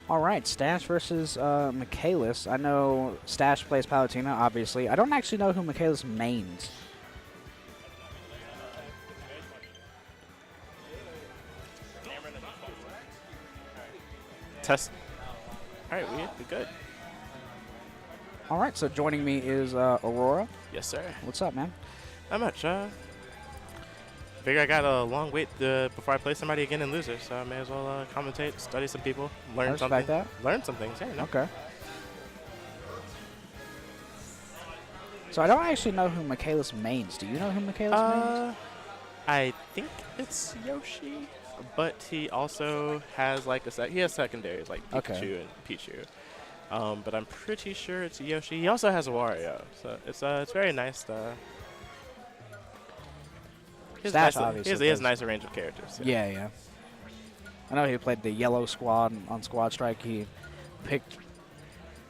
All right, Stache versus Micaelis. I know Stache plays Palutena, obviously. I don't actually know who Micaelis mains. Test. All right, we good. All right, so joining me is Aurora. Yes, sir. What's up, man? Not much. Figure I got a long wait before I play somebody again in losers, so I may as well commentate, study some people, learn respect something. that. Learn some things. Yeah. You know. Okay. So I don't actually know who Micaelis mains. Do you know who Micaelis mains? I think it's Yoshi, but he also has like he has secondaries like Pikachu and Pichu. But I'm pretty sure it's Yoshi. He also has a Wario, so it's very nice. He has a nicer range of characters. Yeah. I know he played the yellow squad on Squad Strike. He picked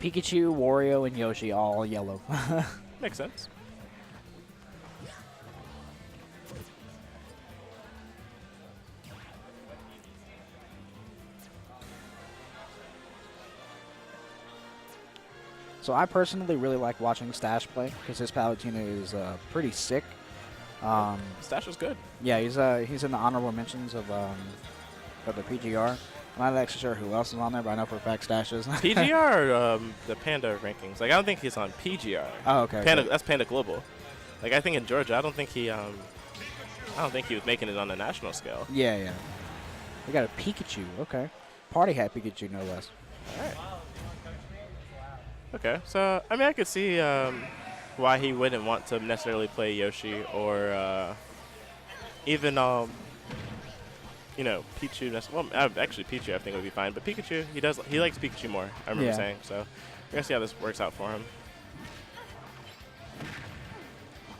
Pikachu, Wario, and Yoshi all yellow. Makes sense. So I personally really like watching Stache play because his Palutena is pretty sick. Stache is good. Yeah, he's in the honorable mentions of the PGR. I'm not actually sure who else is on there, but I know for a fact Stache is. PGR, the Panda rankings. Like I don't think he's on PGR. Oh, okay. Panda, that's Panda Global. Like I think in Georgia, I don't think he was making it on the national scale. Yeah. We got a Pikachu. Okay. Party hat Pikachu, no less. All right. Okay, so I mean, I could see why he wouldn't want to necessarily play Yoshi or even Pichu. Well, actually Pichu I think would be fine, but Pikachu he likes Pikachu more. I remember saying so. We're gonna see how this works out for him.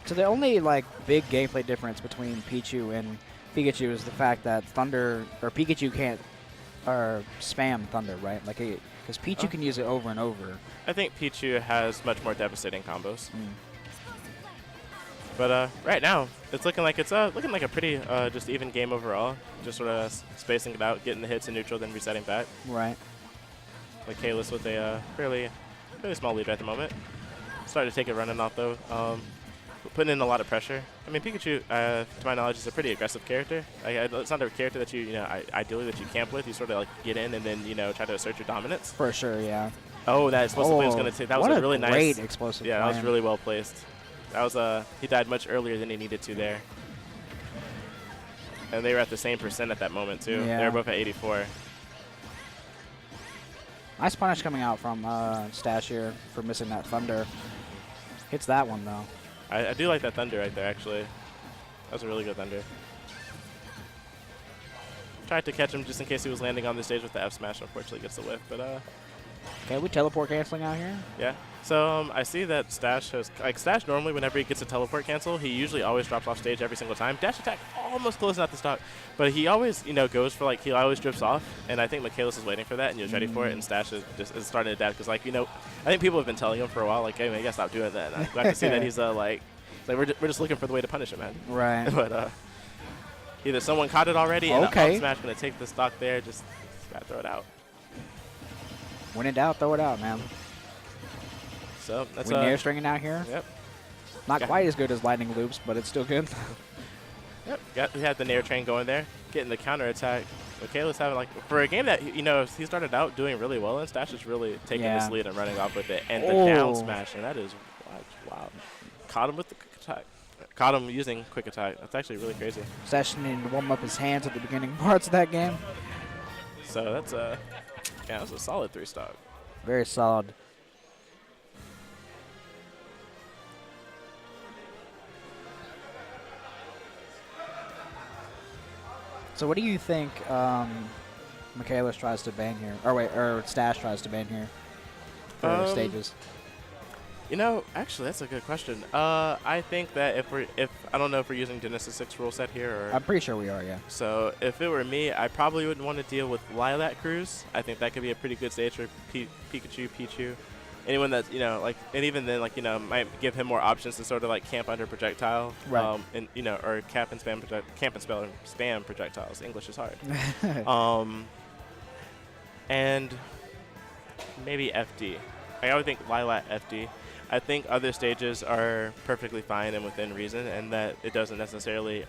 So the only big gameplay difference between Pichu and Pikachu is the fact that Pikachu can't spam Thunder, right? Because Pichu can use it over and over. I think Pichu has much more devastating combos. But right now, it's looking like a pretty just even game overall. Just sort of spacing it out, getting the hits in neutral, then resetting back. Right. Micaelis with a fairly small lead at the moment. Starting to take it running off though. Putting in a lot of pressure. I mean, Pikachu, to my knowledge, is a pretty aggressive character. It's not a character that ideally that you camp with. You sort of get in and then try to assert your dominance. For sure, yeah. Oh, that explosive play was going to take. That was a really nice. Great explosive. Yeah, that was really well placed. That was he died much earlier than he needed to there. And they were at the same percent at that moment too. Yeah. They were both at 84. Nice punish coming out from Stache here for missing that Thunder. Hits that one though. I do like that Thunder right there, actually. That was a really good Thunder. Tried to catch him just in case he was landing on the stage with the F smash. Unfortunately, gets the whiff. But okay, we teleport canceling out here. Yeah. So I see that Stache has Stache normally whenever he gets a teleport cancel, he usually always drops off stage every single time. Dash attack almost closing out the stock, but he always goes for he always drifts off, and I think Micaelis is waiting for that and he was ready for it, and Stache is starting to adapt because I think people have been telling him for a while hey man, you gotta stop doing that. And I'm glad to see that he's we're just looking for the way to punish him, man. Right. But either someone caught it already and the up smash gonna take the stock there, just gotta throw it out. When in doubt, throw it out, man. So that's we're near stringing out here. Yep. Not quite as good as lightning loops, but it's still good. Yep. We had the Nair train going there, getting the counter attack. Micaelis having for a game that he started out doing really well, and Stache is really taking this lead and running off with it, and the down smash, and that is wow. Caught him with the quick attack. Caught him using quick attack. That's actually really crazy. Stache needed to warm up his hands at the beginning parts of that game. So that's that was a solid 3-stock. Very solid. So what do you think Micaelis tries to ban here? Or Stache tries to ban here for stages? Actually, that's a good question. I think that if I don't know if we're using Genesis 6 rule set here or. I'm pretty sure we are, yeah. So if it were me, I probably wouldn't want to deal with Lilac Cruise. I think that could be a pretty good stage for Pikachu, Pichu. Anyone that's, and even then, might give him more options to sort of camp under projectile, right? Or camp and spam projectiles. English is hard. And maybe FD. I would think Lilat FD. I think other stages are perfectly fine and within reason, and that it doesn't necessarily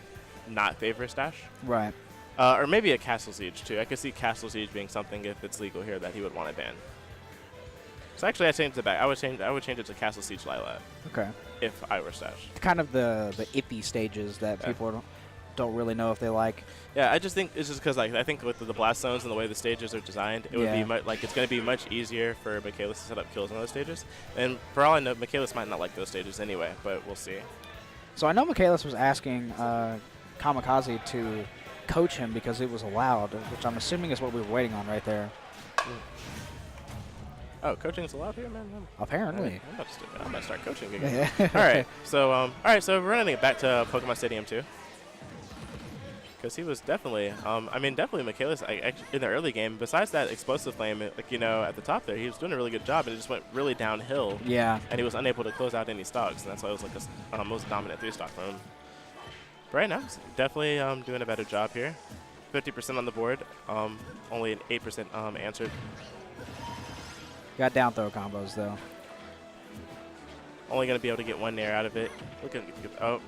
not favor Stache. Right. Or maybe a Castle Siege, too. I could see Castle Siege being something, if it's legal here, that he would want to ban. So actually, I changed it back. I would change it to Castle Siege Lilat. Okay. If I were Stache. Kind of the iffy stages that people don't really know if they like. Yeah, I just think it's just because like I think with the blast zones and the way the stages are designed, it would be it's going to be much easier for Micaelis to set up kills on those stages. And for all I know, Micaelis might not like those stages anyway, but we'll see. So I know Micaelis was asking Kamikaze to coach him because it was allowed, which I'm assuming is what we were waiting on right there. Oh, coaching is allowed here, man. Apparently. I'm about to start coaching again. All right, so we're running it back to Pokemon Stadium 2. Because he was definitely, definitely Micaelis in the early game. Besides that explosive flame, at the top there, he was doing a really good job, and it just went really downhill. Yeah. And he was unable to close out any stocks, and that's why it was like a most dominant 3-stock for him. But right now, he's definitely doing a better job here. 50% on the board, only an 8% answered. Got down throw combos though. Only going to be able to get one nair out of it. Oh.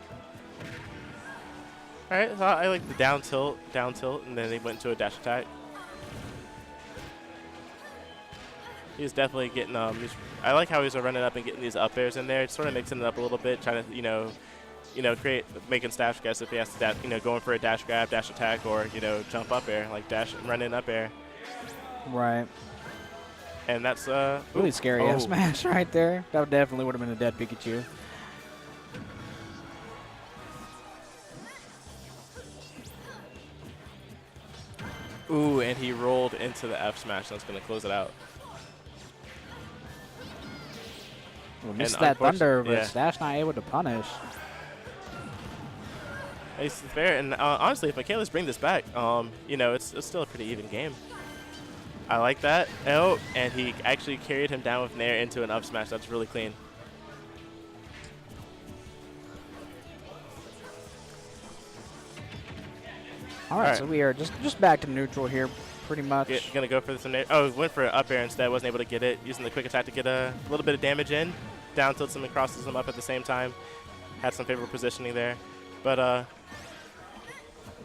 All right, so I like the down tilt, and then he went to a dash attack. He's definitely getting I like how he's running up and getting these up airs in there. Sort of mixing it up a little bit, trying to making Stache guess if he has to going for a dash grab, dash attack, or jump up air like dash and run in up air. Right. And that's really scary F smash right there. That definitely would have been a dead Pikachu. Ooh, and he rolled into the F smash. That's going to close it out. Well, missed that thunder, but Stache not able to punish. It's fair, and honestly, if Micaelis bring this back, it's still a pretty even game. I like that. Oh, and he actually carried him down with Nair into an up smash. That's really clean. All right, so we are just back to neutral here, pretty much. Gonna go for some Nair. Oh, went for an up air instead. Wasn't able to get it. Using the quick attack to get a little bit of damage in. Down tilts him and crosses him up at the same time. Had some favorable positioning there, but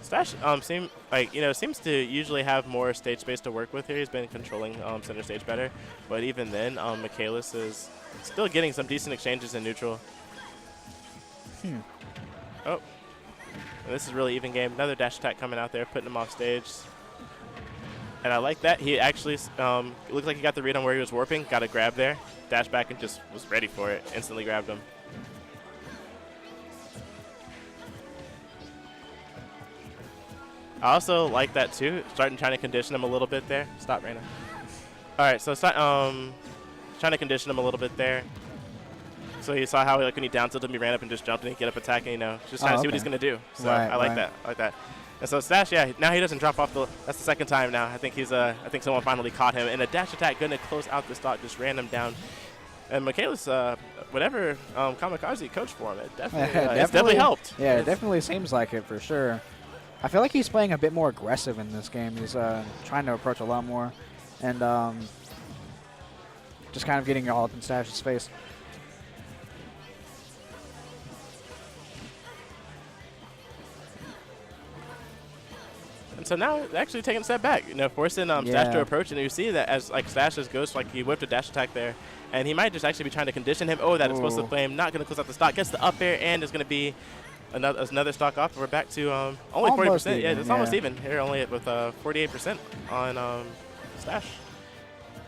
Stache seems to usually have more stage space to work with here. He's been controlling center stage better, but even then, Micaelis is still getting some decent exchanges in neutral. Oh, and this is really even game. Another dash attack coming out there, putting him off stage. And I like that. He actually looked like he got the read on where he was warping, got a grab there, dash back and just was ready for it, instantly grabbed him. I also like that too, trying to condition him a little bit there. Stop, Raina. All right, so trying to condition him a little bit there. So you saw how when he down tilted him, he ran up and just jumped and he get up attacking, just trying to see what he's going to do. So I like that. I like that. And so Stache, now he doesn't drop off that's the second time now. I think someone finally caught him. And a dash attack going to close out the stock, just ran him down. And Micaelis, whatever Kamikaze coached for him, it definitely helped. Yeah, it definitely seems like it for sure. I feel like he's playing a bit more aggressive in this game. He's trying to approach a lot more, and just kind of getting all up in Stache's face. And so now actually taking a step back, forcing Stache to approach, and you see that as Stache goes, he whipped a dash attack there, and he might just actually be trying to condition him. Oh, that explosive flame, not going to close out the stock, gets the up air, and is going to be another stock off. We're back to only 40%. Yeah, it's almost even here, only with 48% on Stache.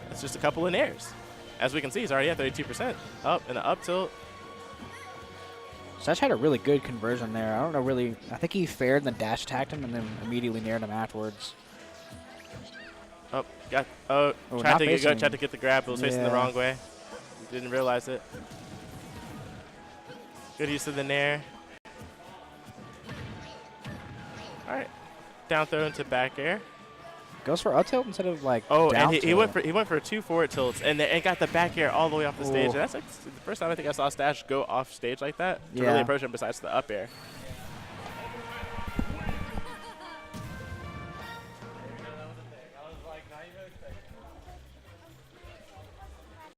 It's just a couple of nairs. As we can see, he's already at 32%. Up and an up tilt. Stache had a really good conversion there. I don't know really. I think he fared and then dash attacked him and then immediately naired him afterwards. Oh, tried to get the grab, but was facing the wrong way. Didn't realize it. Good use of the nair. All right, down throw into back air. Goes for up tilt instead of down and he tilt. went for 2 forward tilts and got the back air all the way off the stage. And that's the first time I think I saw Stache go off stage like that to really approach him. Besides the up air.